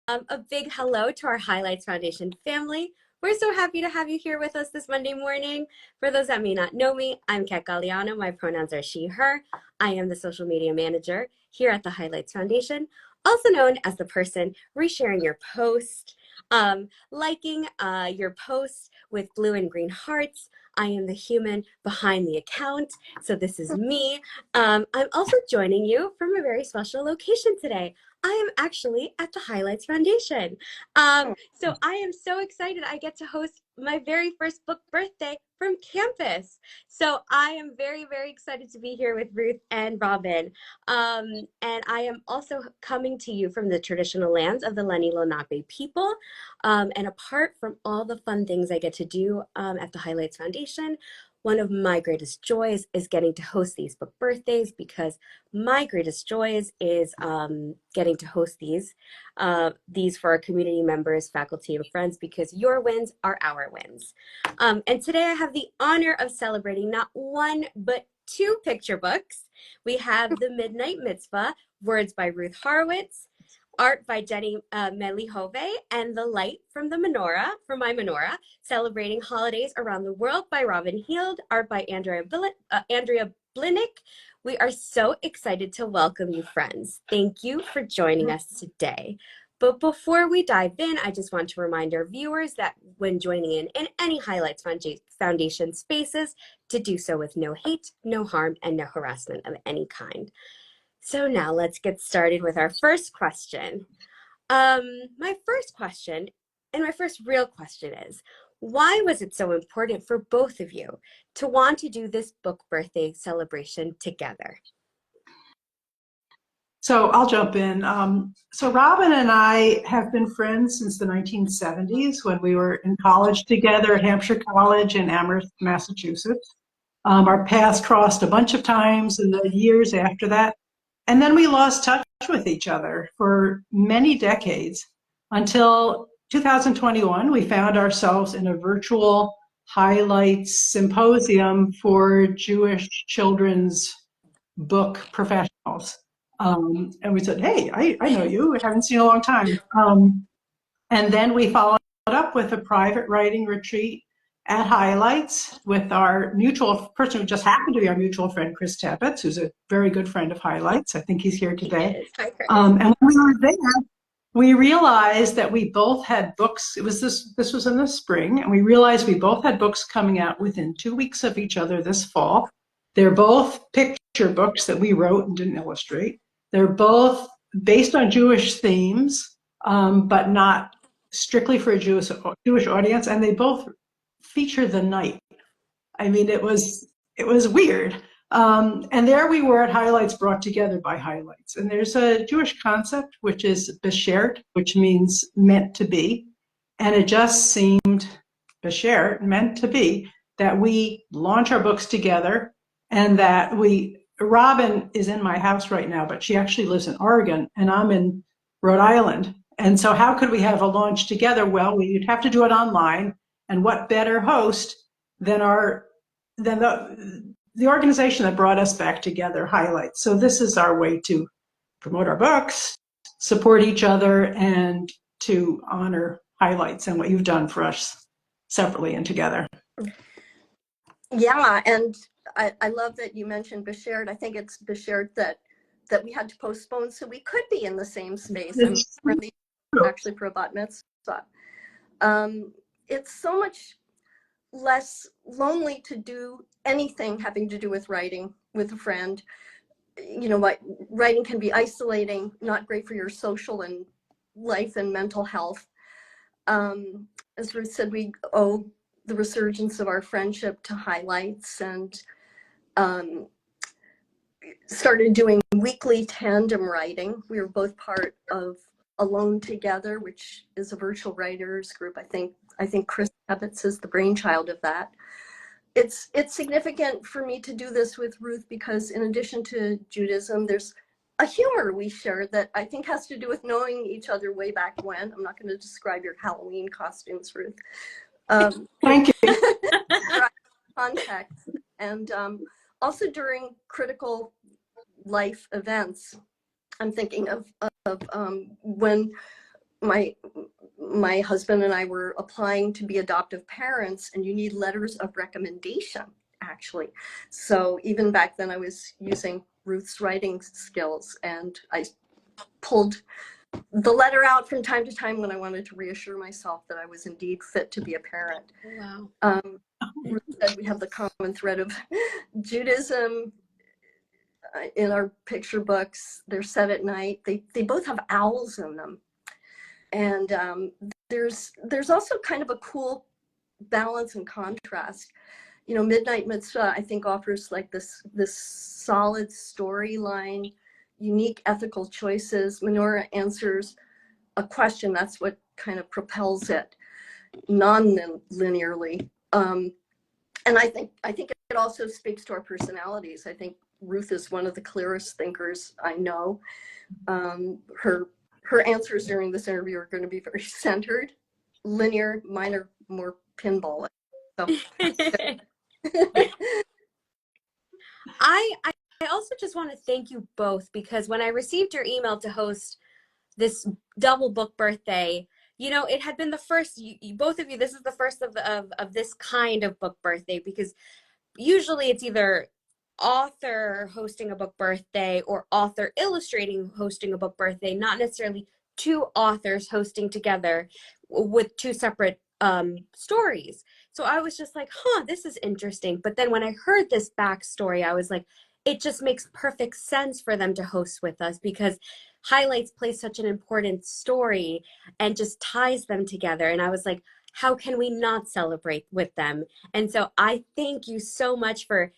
A big hello to our Highlights Foundation family. We're so happy to have you here with us this Monday morning. For those that may not know me, I'm Kat Galeano. My pronouns are she, her. I am the social media manager here at the Highlights Foundation, also known as the person resharing your post, liking your post with blue and green hearts. I am the human behind the account, so this is me. I'm also joining you from a very special location today. I am actually at the Highlights Foundation. So I am so excited. I get to host my very first book birthday from campus. So I am very, very excited to be here with Ruth and Robin. And I am also coming to you from the traditional lands of the Lenni Lenape people. And apart from all the fun things I get to do at the Highlights Foundation, one of my greatest joys is getting to host these book birthdays, because my greatest joys is getting to host these for our community members, faculty, and friends, because your wins are our wins. And today I have the honor of celebrating not one, but two picture books. We have The Midnight Mitzvah, words by Ruth Horowitz, art by Jenny Meilhove, and The Light from My Menorah, celebrating holidays around the world by Robin Heald, art by Andrea Blinick. We are so excited to welcome you, friends. Thank you for joining us today. But before we dive in, I just want to remind our viewers that when joining in any Highlights Foundation spaces, to do so with no hate, no harm, and no harassment of any kind. So now let's get started with our first question. My first question, and my first real question, is, why was it so important for both of you to want to do this book birthday celebration together? So I'll jump in. So Robin and I have been friends since the 1970s, when we were in college together at Hampshire College in Amherst, Massachusetts. Our paths crossed a bunch of times in the years after that. And then we lost touch with each other for many decades, until 2021. We found ourselves in a virtual highlights symposium for Jewish children's book professionals. And we said, hey, I know you. We haven't seen you in a long time. And then we followed up with a private writing retreat at Highlights with our mutual person who just happened to be our mutual friend, Chris Tebbets, who's a very good friend of Highlights. I think he's here today. Hi, Chris. And when we were there, we realized that we both had books. This was in the spring, and we realized we both had books coming out within 2 weeks of each other this fall. They're both picture books that we wrote and didn't illustrate. They're both based on Jewish themes, but not strictly for a Jewish audience, and they both feature the night. I mean, it was weird. And there we were at Highlights, brought together by Highlights. And there's a Jewish concept, which is beshert, which means meant to be. And it just seemed, beshert, meant to be, that we launch our books together, and that Robin is in my house right now, but she actually lives in Oregon, and I'm in Rhode Island. And so how could we have a launch together? Well, we'd have to do it online. And what better host than the organization that brought us back together, Highlights. So this is our way to promote our books, support each other, and to honor Highlights and what you've done for us separately and together. Yeah, and I love that you mentioned Beshert. I think it's Beshert that we had to postpone so we could be in the same space and really actually for a bat mitzvah. It's so much less lonely to do anything having to do with writing with a friend. You know what, writing can be isolating, not great for your social and life and mental health. As Ruth said, we owe the resurgence of our friendship to Highlights, and started doing weekly tandem writing. We were both part of Alone Together, which is a virtual writers group. I think Chris Tebbets is the brainchild of that. It's significant for me to do this with Ruth because, in addition to Judaism, there's a humor we share that I think has to do with knowing each other way back when. I'm not going to describe your Halloween costumes, Ruth. Thank you. Context. And also during critical life events. I'm thinking of when my husband and I were applying to be adoptive parents, and you need letters of recommendation, actually. So even back then I was using Ruth's writing skills, and I pulled the letter out from time to time when I wanted to reassure myself that I was indeed fit to be a parent. Wow. Ruth said we have the common thread of Judaism in our picture books. They're set at night. They both have owls in them. And there's also kind of a cool balance and contrast. You know, Midnight Mitzvah, I think, offers like this solid storyline, unique ethical choices. Menorah answers a question. That's what kind of propels it non-linearly. And I think it also speaks to our personalities. I think Ruth is one of the clearest thinkers I know. Her answers during this interview are going to be very centered, linear. Mine are more pinball. So. I also just want to thank you both, because when I received your email to host this double book birthday, you know, it had been the first, both of you, this is the first of this kind of book birthday, because usually it's either author hosting a book birthday or author illustrating hosting a book birthday, not necessarily two authors hosting together with two separate stories. So I was just like, this is interesting. But then when I heard this backstory, I was like, it just makes perfect sense for them to host with us, because highlights play such an important story and just ties them together. And I was like, how can we not celebrate with them? And so I thank you so much for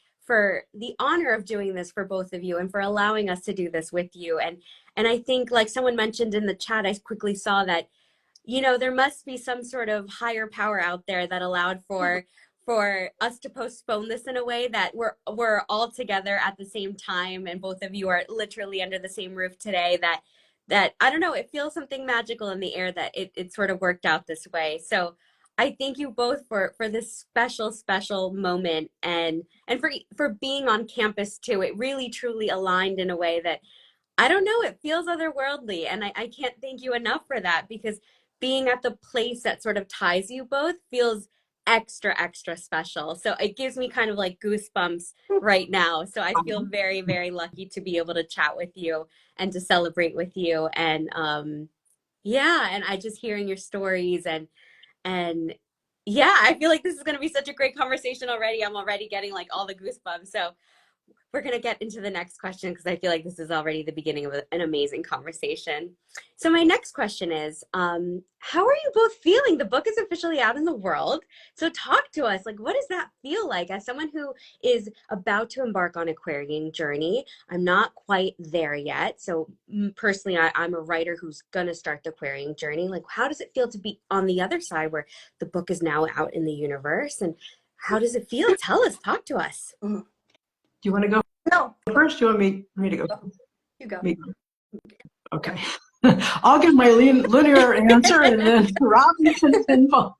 the honor of doing this for both of you, and for allowing us to do this with you. And I think, like someone mentioned in the chat, I quickly saw that, you know, there must be some sort of higher power out there that allowed for us to postpone this in a way that we're all together at the same time, and both of you are literally under the same roof today. That I don't know, it feels something magical in the air that it sort of worked out this way. So I thank you both for this special moment, and for being on campus too. It really truly aligned in a way that, I don't know, it feels otherworldly. And I can't thank you enough for that, because being at the place that sort of ties you both feels extra special. So it gives me kind of like goosebumps right now. So I feel very, very lucky to be able to chat with you and to celebrate with you. And yeah, and I just hearing your stories, and yeah, I feel like this is going to be such a great conversation already. I'm already getting like all the goosebumps. So we're going to get into the next question, because I feel like this is already the beginning of an amazing conversation. So my next question is, how are you both feeling? The book is officially out in the world. So talk to us. Like, what does that feel like? As someone who is about to embark on a querying journey, I'm not quite there yet. So personally, I'm a writer who's going to start the querying journey. Like, how does it feel to be on the other side, where the book is now out in the universe? And how does it feel? Tell us, talk to us. Do you want to go No. first? Do you want me to go? You go. Me. Okay. I'll give my linear answer, and then Robin can pinball.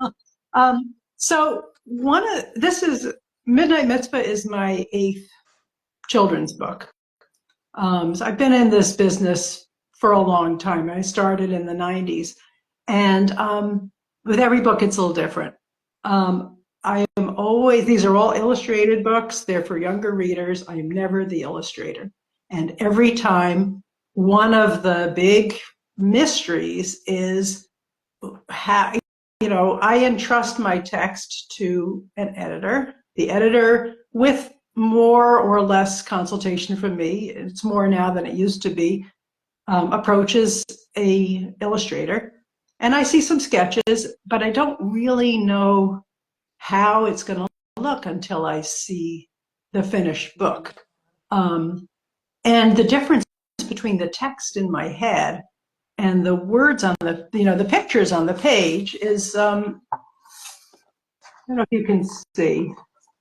So Midnight Mitzvah is my 8th children's book. So I've been in this business for a long time. I started in the 90s, and with every book it's a little different. These are all illustrated books. They're for younger readers. I am never the illustrator. And every time, one of the big mysteries is how, I entrust my text to an editor. The editor, with more or less consultation from me, it's more now than it used to be, approaches a illustrator. And I see some sketches, but I don't really know how it's going to look until I see the finished book. And the difference between the text in my head and the words on the pictures on the page is, I don't know if you can see,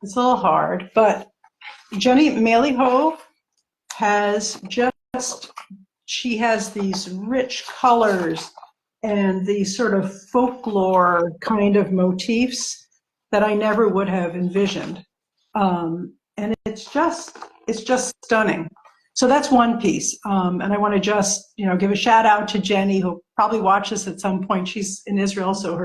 it's a little hard, but Jenny Meilhove she has these rich colors and these sort of folklore kind of motifs that I never would have envisioned. And it's just stunning. So that's one piece. And I want to just, give a shout out to Jenny, who probably watches at some point. She's in Israel, so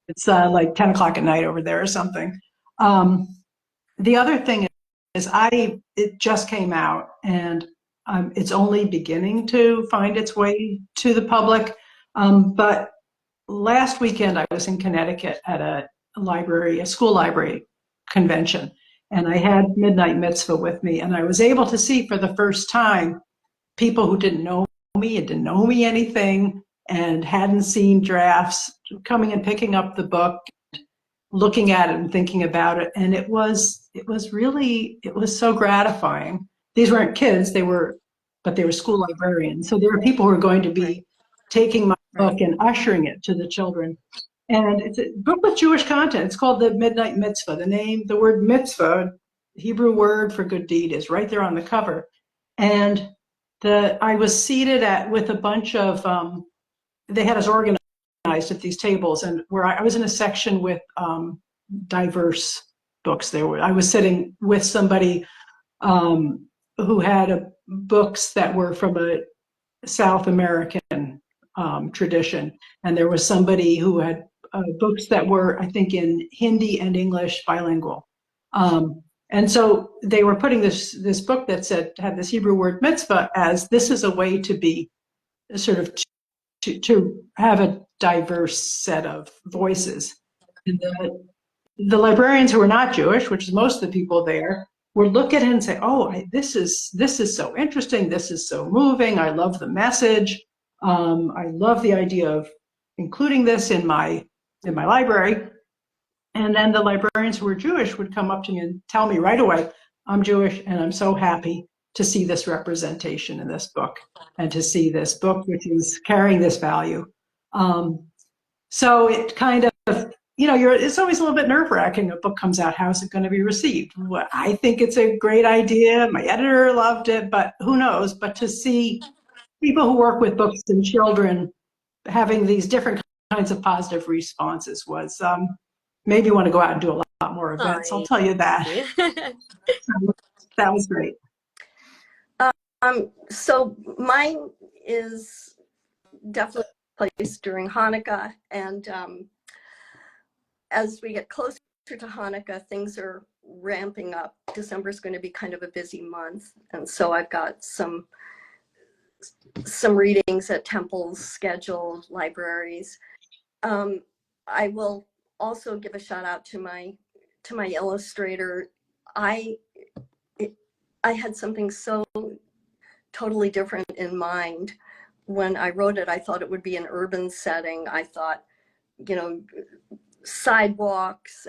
it's like 10 o'clock at night over there or something. The other thing is it just came out, and it's only beginning to find its way to the public. But last weekend I was in Connecticut at a school library convention, and I had Midnight Mitzvah with me, and I was able to see for the first time people who didn't know me and didn't know me anything and hadn't seen drafts coming and picking up the book, looking at it and thinking about it. And it was so gratifying. These weren't kids, but they were school librarians. So there were people who are going to be taking my book and ushering it to the children. And it's a book with Jewish content. It's called The Midnight Mitzvah. The word mitzvah, Hebrew word for good deed, is right there on the cover. And I was seated with a bunch of, they had us organized at these tables, and where I was in a section with diverse books. I was sitting with somebody who had books that were from a South American tradition, and there was somebody who had books that were, I think, in Hindi and English bilingual. And so they were putting this book that had this Hebrew word mitzvah as this is a way to be sort of to have a diverse set of voices. And the librarians who were not Jewish, which is most of the people there, would look at it and say, "Oh, this is so interesting. This is so moving. I love the message. I love the idea of including this in my library." And then the librarians who were Jewish would come up to me and tell me right away, "I'm Jewish, and I'm so happy to see this representation in this book, and to see this book which is carrying this value." So it kind of, it's always a little bit nerve-wracking. A book comes out, how is it going to be received? Well, I think it's a great idea. My editor loved it, but who knows? But to see people who work with books and children having these different kinds of positive responses was made me want to go out and do a lot more events. I'll tell you that. So that was great. So mine is definitely placed during Hanukkah, and as we get closer to Hanukkah, things are ramping up. December is going to be kind of a busy month, and so I've got some readings at temples scheduled, libraries. I will also give a shout out to my illustrator. I had something so totally different in mind when I wrote it. I thought it would be an urban setting. I thought, sidewalks,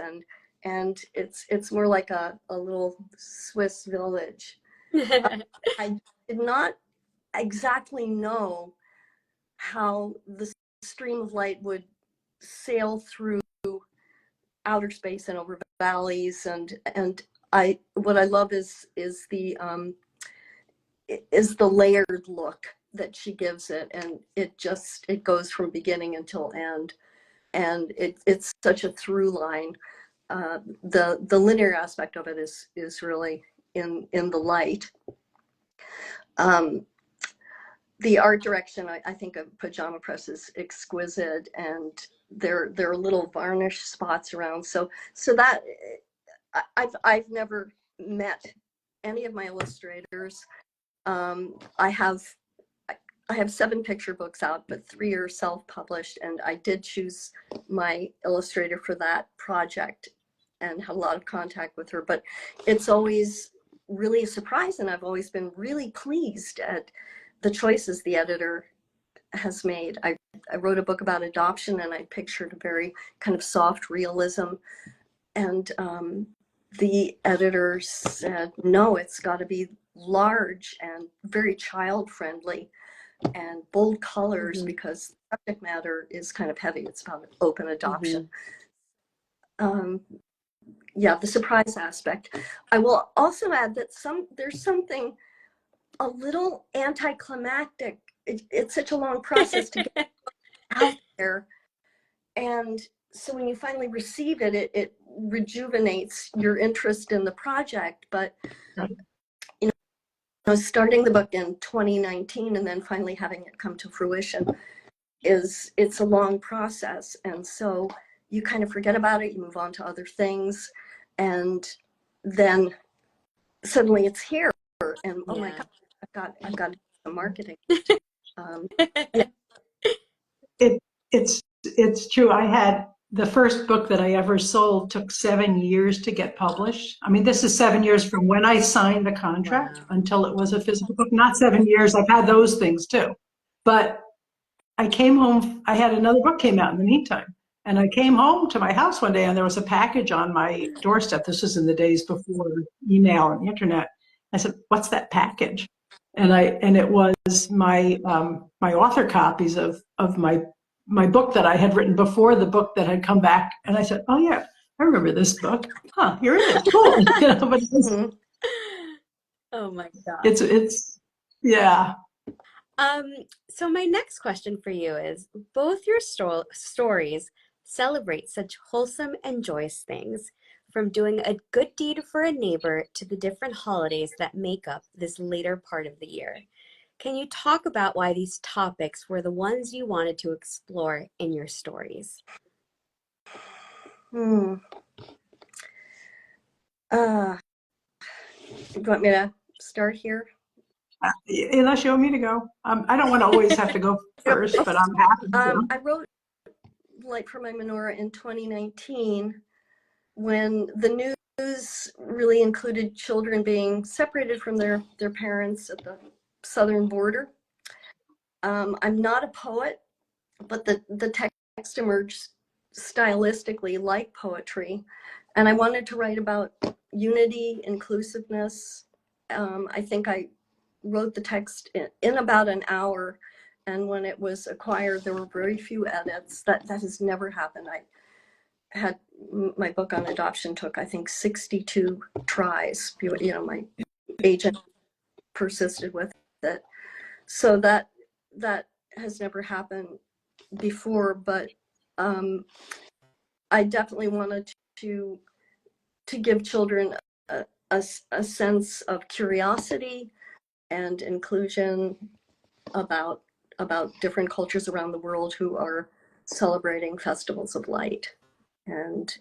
and it's more like a little Swiss village. I did not exactly know how the stream of light would sail through outer space and over valleys, and what I love is the layered look that she gives it, and it goes from beginning until end, and it's such a through line. The linear aspect of it is really in the light. The art direction, I think of Pajama Press is exquisite, and there are little varnish spots around. So that I've never met any of my illustrators. I have 7 picture books out, but 3 are self-published, and I did choose my illustrator for that project and had a lot of contact with her. But it's always really a surprise, and I've always been really pleased at the choices the editor has made. I wrote a book about adoption, and I pictured a very kind of soft realism, and the editor said, no, it's got to be large and very child-friendly and bold colors, because the subject matter is kind of heavy. It's about open adoption. Yeah, the surprise aspect. I will also add that there's something a little anticlimactic. It's such a long process to get out there, and so when you finally receive it, it rejuvenates your interest in the project. But starting the book in 2019 and then finally having it come to fruition it's a long process. And so you kind of forget about it, you move on to other things, and then suddenly it's here. And oh my God, I've got some marketing. It's true. I had the first book that I ever sold took 7 years to get published. I mean, this is 7 years from when I signed the contract until it was a physical book. Not 7 years. I've had those things too. But I came home. I had another book came out in the meantime. And I came home to my house one day and there was a package on my doorstep. This was in the days before email and the internet. I said, "What's that package?" And it was my my author copies of my book that I had written before the book that had come back. And I said, "Oh yeah, I remember this book. Huh, here it is. Cool." You know, but oh my God. It's yeah. So my next question for you is, both your stories celebrate such wholesome and joyous things, from doing a good deed for a neighbor to the different holidays that make up this later part of the year. Can you talk about why these topics were the ones you wanted to explore in your stories? Do you want me to start here? Unless you want me to go. I don't want to always have to go first, but I'm happy to. I wrote like for My Menorah in 2019 when the news really included children being separated from their parents at the southern border. I'm not a poet, but the text emerged stylistically like poetry. And I wanted to write about unity, inclusiveness. I think I wrote the text in about an hour. And when it was acquired, there were very few edits. That has never happened. I had my book on adoption took, I think, 62 tries. You know, my agent persisted with it. So that has never happened before, but I definitely wanted to give children a sense of curiosity and inclusion about different cultures around the world who are celebrating festivals of light and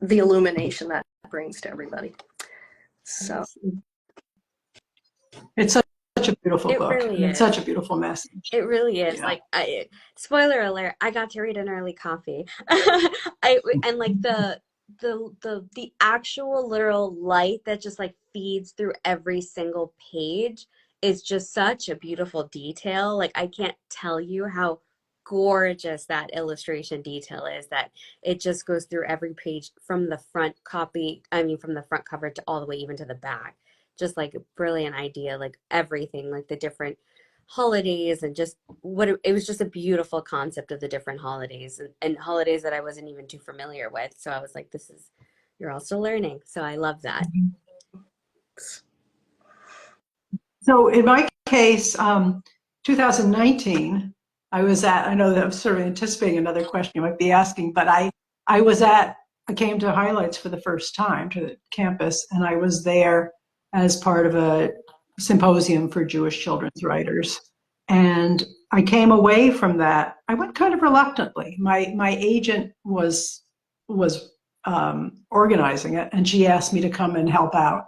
the illumination that brings to everybody. So it's such a beautiful book. Really it's such a beautiful message. It really is. Yeah. Like, spoiler alert, I got to read an early copy. And like the actual literal light that just like feeds through every single page is just such a beautiful detail. Like, I can't tell you how gorgeous that illustration detail is, that it just goes through every page from the front copy, from the front cover to all the way even to the back. Just like a brilliant idea, like everything, like the different holidays and just it was just a beautiful concept of the different holidays and holidays that I wasn't even too familiar with. So I was like, you're also learning. So I love that. So in my case, 2019, I know that I'm sort of anticipating another question you might be asking, but I came to Highlights for the first time to the campus, and I was there as part of a symposium for Jewish children's writers. And I came away from that. I went kind of reluctantly. My agent was organizing it, and she asked me to come and help out.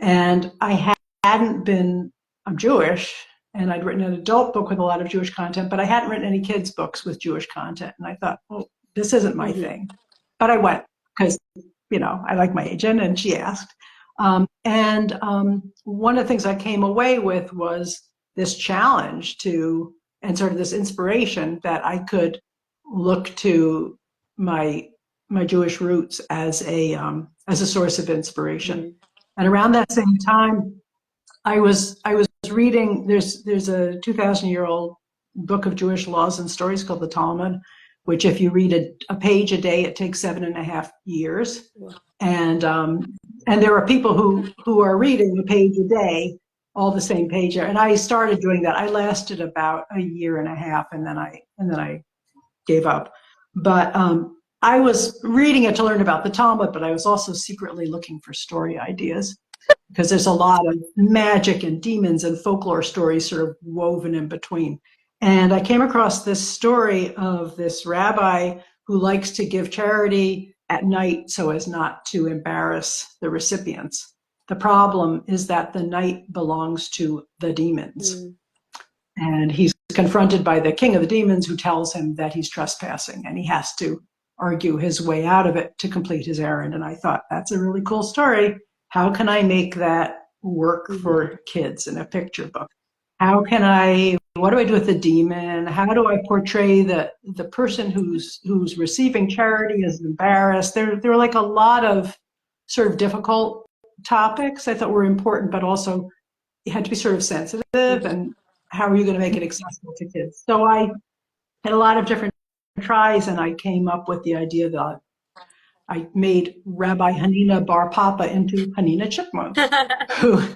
And I hadn't been, I'm Jewish, and I'd written an adult book with a lot of Jewish content, but I hadn't written any kids' books with Jewish content. And I thought, well, this isn't my thing. But I went because, I like my agent, and she asked. One of the things I came away with was this challenge and sort of this inspiration that I could look to my Jewish roots as a source of inspiration. And around that same time, I was reading, there's a 2,000-year-old book of Jewish laws and stories called the Talmud, which if you read a page a day, it takes 7.5 years. And there are people who are reading a page a day, all the same page. And I started doing that. I lasted about 1.5 years, and then I gave up. But I was reading it to learn about the Talmud, but I was also secretly looking for story ideas. because there's a lot of magic and demons and folklore stories sort of woven in between. And I came across this story of this rabbi who likes to give charity at night so as not to embarrass the recipients. The problem is that the night belongs to the demons. Mm. And he's confronted by the king of the demons, who tells him that he's trespassing, and he has to argue his way out of it to complete his errand. And I thought, that's a really cool story. How can I make that work for kids in a picture book? What do I do with the demon? How do I portray the person who's receiving charity is embarrassed? There are like a lot of sort of difficult topics I thought were important, but also you had to be sort of sensitive, and how are you going to make it accessible to kids? So I had a lot of different tries, and I came up with the idea that I made Rabbi Hanina Bar Papa into Hanina Chipmunk, who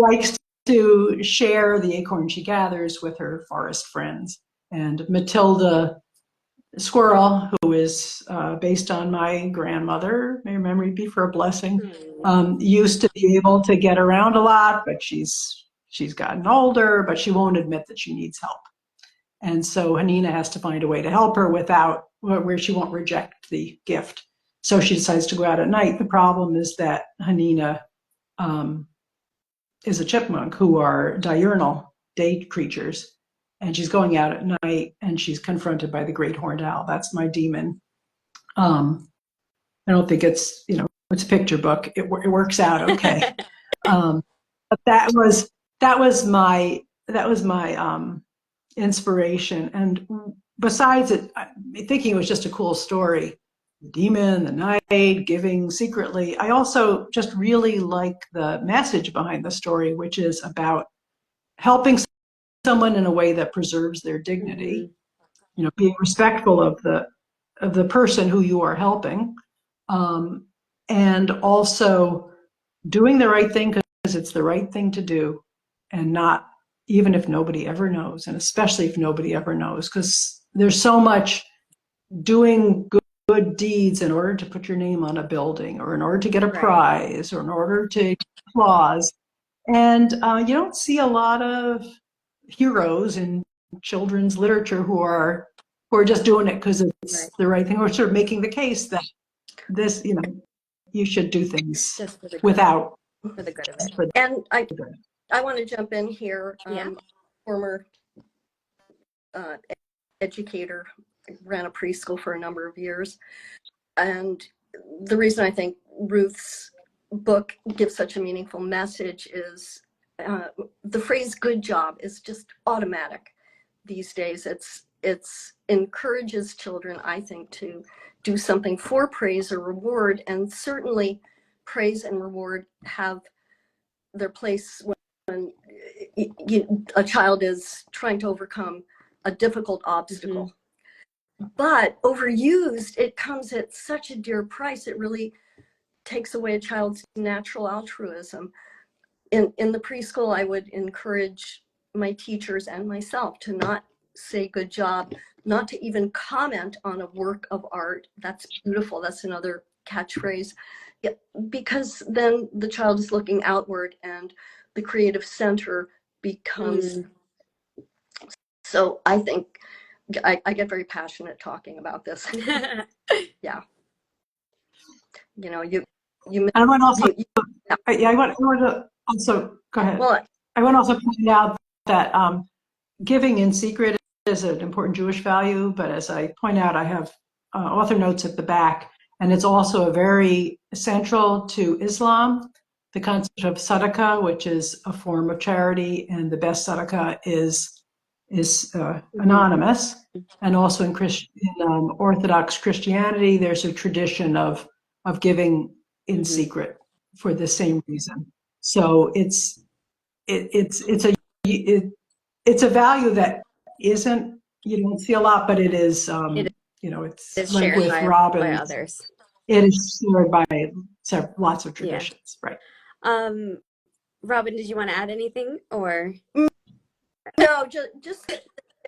likes to share the acorn she gathers with her forest friends. And Matilda Squirrel, who is based on my grandmother, may her memory be for a blessing, used to be able to get around a lot, but she's gotten older, but she won't admit that she needs help. And so Hanina has to find a way to help her where she won't reject the gift. So she decides to go out at night. The problem is that Hanina is a chipmunk, who are diurnal day creatures. And she's going out at night, and she's confronted by the great horned owl. That's my demon. I don't think it's a picture book. It works out okay. But that was my inspiration. And besides it, thinking it was just a cool story, the demon, the night, giving secretly, I also just really like the message behind the story, which is about helping someone in a way that preserves their dignity, being respectful of the person who you are helping, and also doing the right thing because it's the right thing to do, and not even if nobody ever knows, and especially if nobody ever knows, because there's so much doing good deeds in order to put your name on a building, or in order to get a prize, or in order to get applause. And you don't see a lot of heroes in children's literature who are just doing it because it's the right thing, or sort of making the case that this, you should do things Just for the without for the good of it. And I want to jump in here. Former educator, ran a preschool for a number of years. And the reason I think Ruth's book gives such a meaningful message is the phrase "good job" is just automatic these days. It's encourages children, I think, to do something for praise or reward, and certainly praise and reward have their place when a child is trying to overcome a difficult obstacle. But overused, it comes at such a dear price. It really takes away a child's natural altruism. In the preschool, I would encourage my teachers and myself to not say "good job," not to even comment on a work of art. That's beautiful. That's another catchphrase. Because then the child is looking outward, and the creative center becomes. So I think I get very passionate talking about this. Yeah. You. I want also. I want to also go ahead. Well, I want to also point out that giving in secret is an important Jewish value, but as I point out, I have author notes at the back, and it's also a very central to Islam, the concept of tzedakah, which is a form of charity, and the best tzedakah is anonymous. And also in Orthodox Christianity, there's a tradition of giving in secret for the same reason. So it's a value that isn't, you don't see a lot, but it is, it's like with Robin, by others. It is shared by lots of traditions, right? Robin, did you want to add anything, or? No, just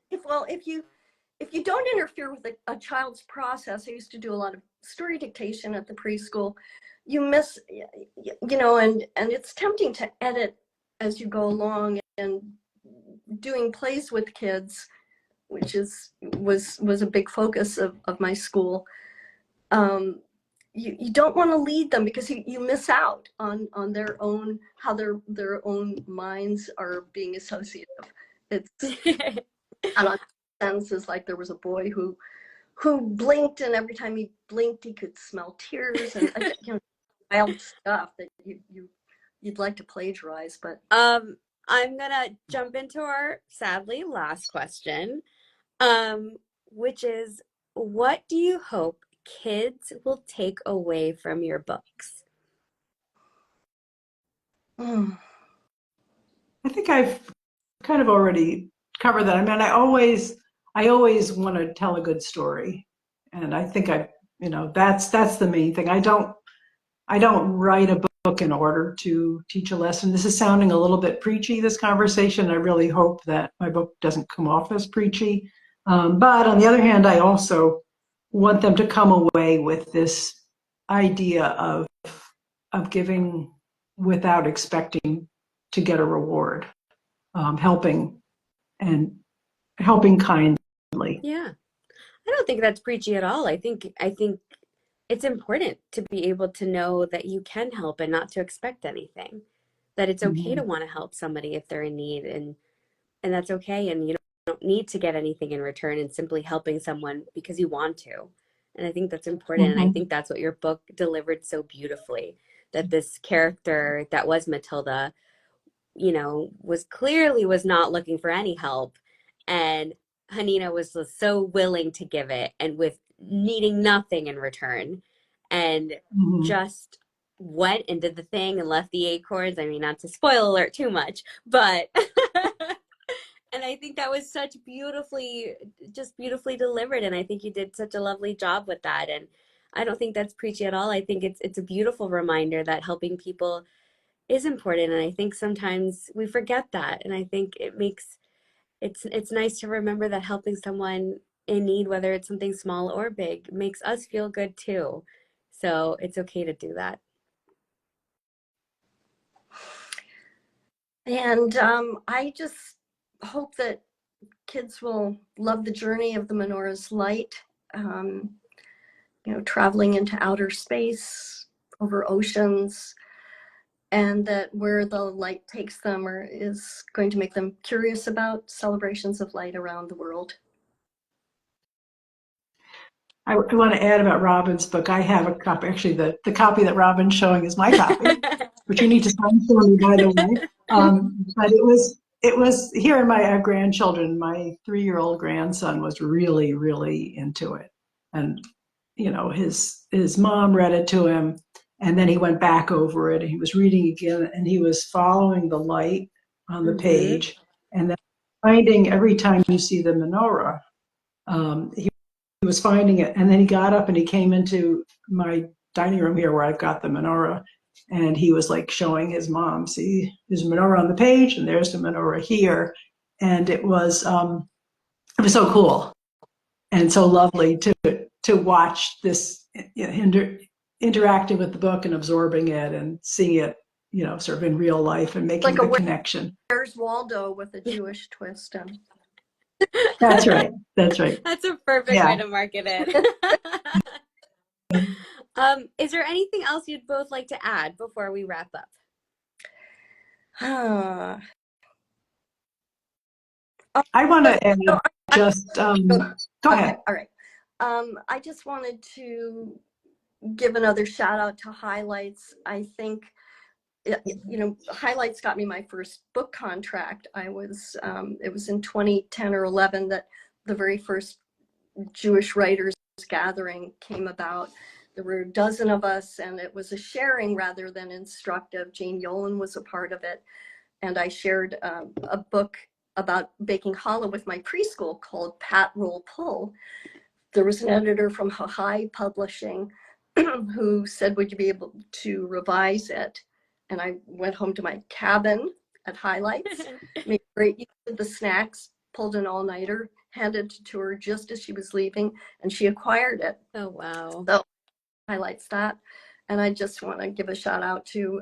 if you don't interfere with a child's process. I used to do a lot of story dictation at the preschool. you miss, and it's tempting to edit as you go along, and doing plays with kids, which was a big focus of my school. You don't want to lead them because you miss out on their own, how their own minds are being associative. It's and on senses, like there was a boy who blinked, and every time he blinked he could smell tears, and wild stuff that you'd like to plagiarize. But I'm gonna jump into our sadly last question, which is, what do you hope kids will take away from your books? I think I've kind of already covered that. I mean, I always want to tell a good story, and I think that's the main thing. I don't write a book in order to teach a lesson. This is sounding a little bit preachy, this conversation. I really hope that my book doesn't come off as preachy. But on the other hand, I also want them to come away with this idea of giving without expecting to get a reward, helping kindly. Yeah, I don't think that's preachy at all. I think it's important to be able to know that you can help and not to expect anything. That it's okay to want to help somebody if they're in need, and that's okay, and you don't need to get anything in return, and simply helping someone because you want to. And I think that's important, and I think that's what your book delivered so beautifully, that this character that was Matilda, was not looking for any help, and Hanina was so willing to give it, and with needing nothing in return, and just went and did the thing and left the acorns. I mean, not to spoil alert too much, but and I think that was beautifully delivered, and I think you did such a lovely job with that. And I don't think that's preachy at all. I think it's a beautiful reminder that helping people is important, and I think sometimes we forget that, and I think it's nice to remember that helping someone in need, whether it's something small or big, makes us feel good too. So it's okay to do that. And I just hope that kids will love the journey of the menorah's light, traveling into outer space, over oceans, and that where the light takes them is going to make them curious about celebrations of light around the world. I want to add about Robin's book. I have a copy. Actually, the copy that Robin's showing is my copy, which you need to sign for me, by the way. But it was here in my grandchildren. My 3-year-old grandson was really, really into it, and his mom read it to him, and then he went back over it, and he was reading again, and he was following the light on the page, and then finding every time you see the menorah, he was finding it, and then he got up and he came into my dining room here where I've got the menorah, and he was like showing his mom, see, there's a menorah on the page, and there's the menorah here, and it was so cool and so lovely to watch this, interacting with the book and absorbing it and seeing it, sort of in real life and making the connection. Where's Waldo with a Jewish twist? That's right. That's a perfect way to market it. Is there anything else you'd both like to add before we wrap up? I want to add just go ahead. All right. I just wanted to give another shout out to Highlights. I think Highlights got me my first book contract. It was in 2010 or 11 that the very first Jewish writers gathering came about. There were a dozen of us, and it was a sharing rather than instructive. Jane Yolen was a part of it, and I shared a book about baking challah with my preschool called Pat Roll Pull. There was an editor from High Publishing who said, would you be able to revise it? And I went home to my cabin at Highlights, made great use of the snacks, pulled an all-nighter, handed it to her just as she was leaving, and she acquired it. Oh, wow. So Highlights that. And I just want to give a shout out to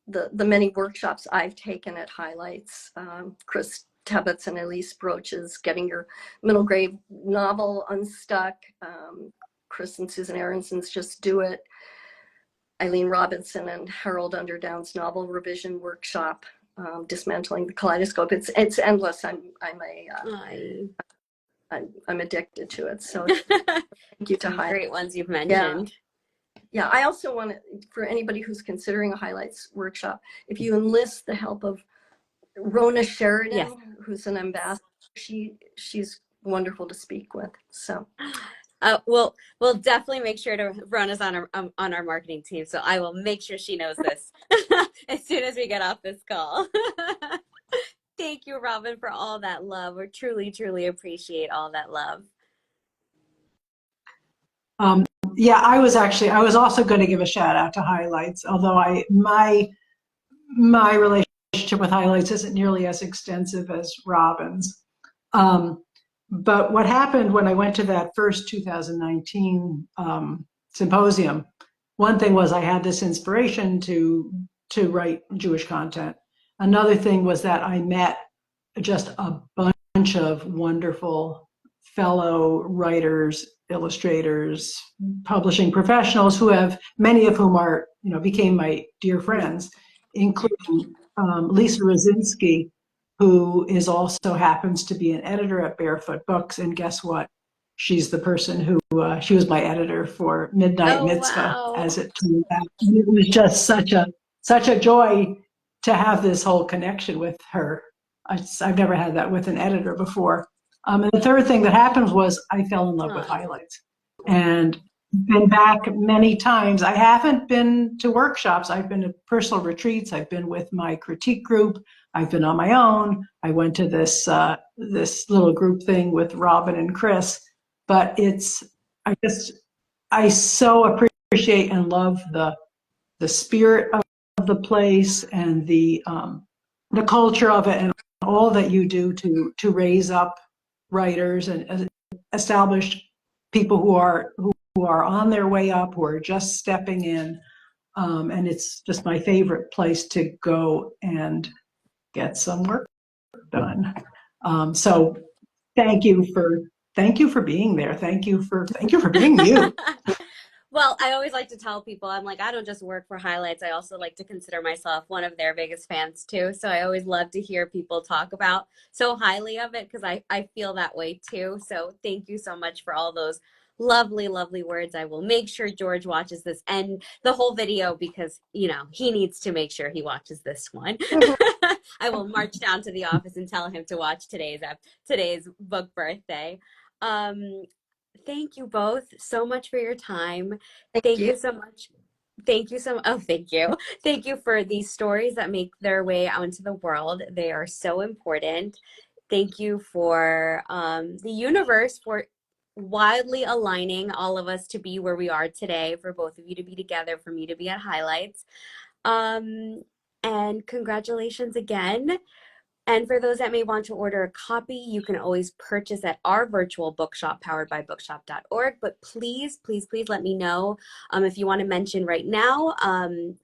the many workshops I've taken at Highlights. Chris Tebbets and Elise Broach's Getting Your Middle Grade Novel Unstuck. Chris and Susan Aronson's Just Do It. Eileen Robinson and Harold Underdown's novel revision workshop, Dismantling the Kaleidoscope. It's endless. I'm addicted to it. So thank you to Some Highlights. great ones you've mentioned. Yeah, I also want to, for anybody who's considering a Highlights workshop, if you enlist the help of Rona Sheridan, Yes. who's an ambassador, she's wonderful to speak with. So we'll definitely make sure to run us on our marketing team. So I will make sure she knows this as soon as we get off this call. Thank you, Robin, for all that love. We truly, truly appreciate all that love. Yeah, I was also going to give a shout out to Highlights, although my relationship with Highlights isn't nearly as extensive as Robin's. But what happened when I went to that first 2019 symposium, one thing was I had this inspiration to write Jewish content. Another thing was that I met just a bunch of wonderful fellow writers, illustrators, publishing professionals many of whom became my dear friends, including Lisa Rosinski, who also happens to be an editor at Barefoot Books. And guess what? She's the person who, she was my editor for Midnight Mitzvah, wow. as it turned out. It was just such a joy to have this whole connection with her. I've never had that with an editor before. And the third thing that happened was I fell in love with Highlights, and been back many times. I haven't been to workshops. I've been to personal retreats. I've been with my critique group. I've been on my own. I went to this little group thing with Robin and Chris. But I so appreciate and love the spirit of the place and the culture of it, and all that you do to raise up writers and establish people who are on their way up, who are just stepping in. And it's just my favorite place to go and get some work done. So thank you for being there. Thank you for being you. Well, I always like to tell people, I'm like, I don't just work for Highlights. I also like to consider myself one of their biggest fans too. So I always love to hear people talk about so highly of it, because I feel that way too. So thank you so much for all those lovely, lovely words. I will make sure George watches this and the whole video, because, he needs to make sure he watches this one. I will march down to the office and tell him to watch today's book birthday. Thank you both so much for your time. Thank you so much. Thank you thank you. Thank you for these stories that make their way out into the world. They are so important. Thank you for the universe for wildly aligning all of us to be where we are today, for both of you to be together, for me to be at Highlights. And congratulations again. And for those that may want to order a copy, you can always purchase at our virtual bookshop powered by bookshop.org. But please, please, please let me know if you want to mention right now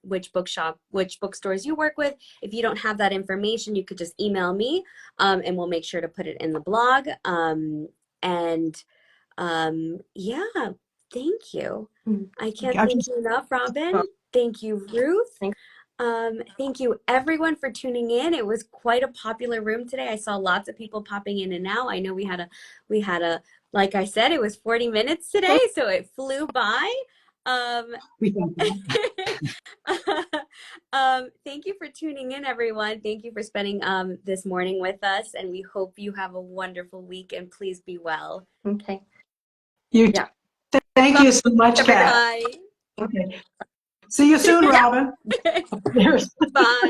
which bookstores you work with. If you don't have that information, you could just email me and we'll make sure to put it in the blog. Yeah, thank you. I can't thank you enough, Robin. Thank you, Ruth. Thank you everyone for tuning in. It was quite a popular room today. I saw lots of people popping in and out. I know we had a, like I said, it was 40 minutes today, so it flew by. Thank you for tuning in, everyone. Thank you for spending this morning with us, and we hope you have a wonderful week, and please be well. Okay. Thank you so much, Kat. Bye. Okay. See you soon, Robin. Bye.